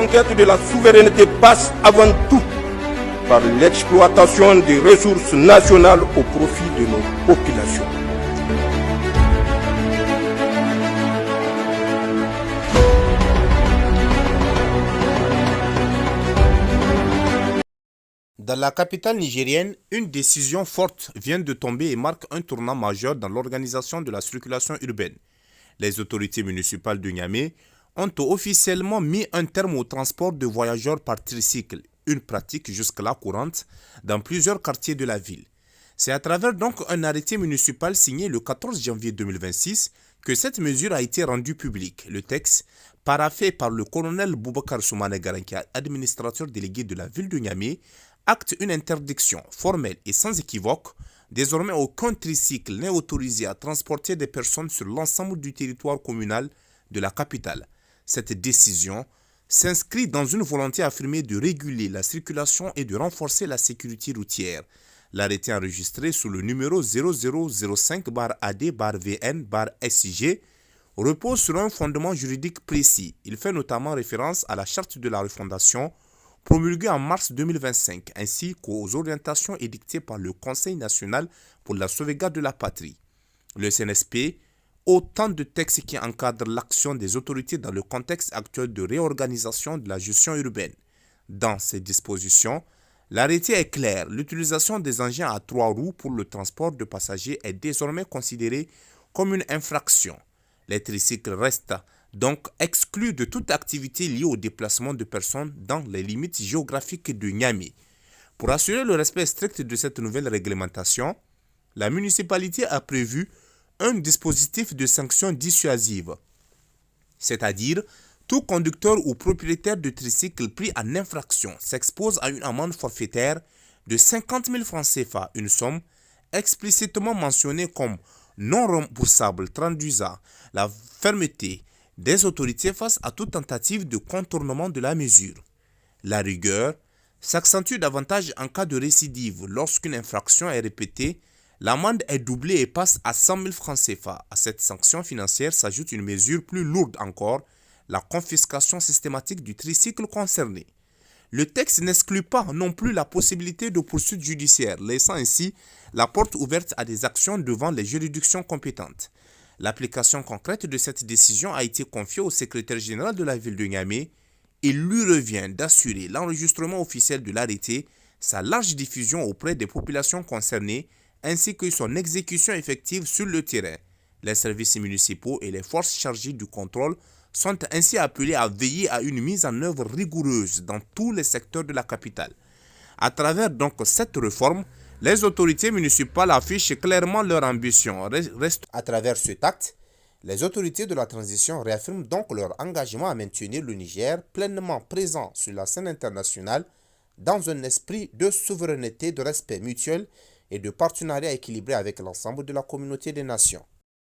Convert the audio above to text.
conquête de la souveraineté passe avant tout par l'exploitation des ressources nationales au profit de nos populations. Dans la capitale nigérienne, une décision forte vient de tomber et marque un tournant majeur dans l'organisation de la circulation urbaine. Les autorités municipales de Niamey ont officiellement mis un terme au transport de voyageurs par tricycle, une pratique jusque-là courante dans plusieurs quartiers de la ville. C'est à travers donc un arrêté municipal signé le 14 janvier 2026 que cette mesure a été rendue publique. Le texte, paraphé par le colonel Boubacar Soumane Garanki, administrateur délégué de la ville de Niamey, acte une interdiction formelle et sans équivoque. Désormais, aucun tricycle n'est autorisé à transporter des personnes sur l'ensemble du territoire communal de la capitale. Cette décision s'inscrit dans une volonté affirmée de réguler la circulation et de renforcer la sécurité routière. L'arrêté enregistré sous le numéro 0005-AD-VN-SIG repose sur un fondement juridique précis. Il fait notamment référence à la charte de la refondation promulguée en mars 2025, ainsi qu'aux orientations édictées par le Conseil national pour la sauvegarde de la patrie, le CNSP, autant de textes qui encadrent l'action des autorités dans le contexte actuel de réorganisation de la gestion urbaine. Dans ces dispositions, l'arrêté est clair, l'utilisation des engins à 3 roues pour le transport de passagers est désormais considérée comme une infraction. Les tricycles restent donc exclus de toute activité liée au déplacement de personnes dans les limites géographiques de Niamey. Pour assurer le respect strict de cette nouvelle réglementation, la municipalité a prévu un dispositif de sanctions dissuasives, c'est-à-dire tout conducteur ou propriétaire de tricycle pris en infraction s'expose à une amende forfaitaire de 50 000 francs CFA, une somme explicitement mentionnée comme non remboursable, traduisant la fermeté des autorités face à toute tentative de contournement de la mesure. La rigueur s'accentue davantage en cas de récidive. Lorsqu'une infraction est répétée, l'amende est doublée et passe à 100 000 francs CFA. À cette sanction financière s'ajoute une mesure plus lourde encore, la confiscation systématique du tricycle concerné. Le texte n'exclut pas non plus la possibilité de poursuites judiciaires, laissant ainsi la porte ouverte à des actions devant les juridictions compétentes. L'application concrète de cette décision a été confiée au secrétaire général de la ville de Niamey. Il lui revient d'assurer l'enregistrement officiel de l'arrêté, sa large diffusion auprès des populations concernées, ainsi que son exécution effective sur le terrain. Les services municipaux et les forces chargées du contrôle sont ainsi appelés à veiller à une mise en œuvre rigoureuse dans tous les secteurs de la capitale. À travers donc cette réforme, les autorités municipales affichent clairement leur ambition. À travers cet acte, les autorités de la transition réaffirment donc leur engagement à maintenir le Niger pleinement présent sur la scène internationale dans un esprit de souveraineté, de respect mutuel et de partenariat équilibré avec l'ensemble de la communauté des nations.